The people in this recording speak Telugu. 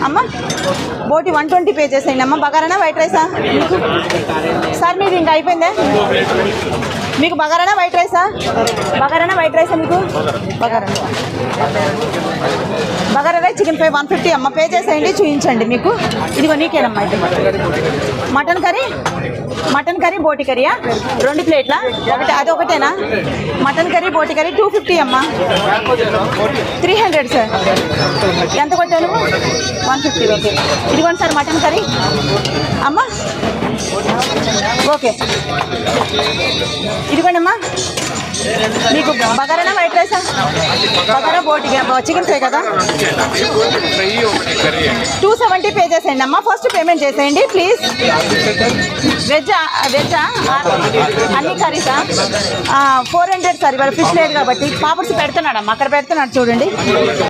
అమ్మ బోటి 120 పే చేసేయండి అమ్మ. బగారానా వైట్ రైసా సార్? మీది ఇంకా అయిపోయిందే. మీకు బగారానా వైట్ రైసా? బగారానా వైట్ రైసా మీకు? బగారా రైస్ చికెన్ ఫ్రై 150 అమ్మ. పే చేసేయండి, చూపించండి. మీకు ఇదిగో నీకేనమ్మా. ఇది మటన్ కర్రీ బోటి కర్రీయా? 2 ప్లేట్లా? ఒకటి అది ఒకటేనా? మటన్ కర్రీ బోటి కర్రీ 250 అమ్మ. 300 సార్. ఎంత కొట్టాను? 150. ఓకే ఇదిగోండి సార్ మటన్ కర్రీ అమ్మ. ఓకే ఇదిగోండి అమ్మా. మీకు బగారానా వైట్ రైసా? బగారా బోటి చికెన్ ఫ్రై కదా. 270 పే చేసేయండి అమ్మా. ఫస్ట్ పేమెంట్ చేసేయండి ప్లీజ్. వెజ్జా అన్ని కర్రీసా? 400 సార్. ఇవాళ ఫిష్ లేదు కాబట్టి పాపడ్స్ పెడుతున్నాడమ్మా. అక్కడ పెడుతున్నాడు చూడండి.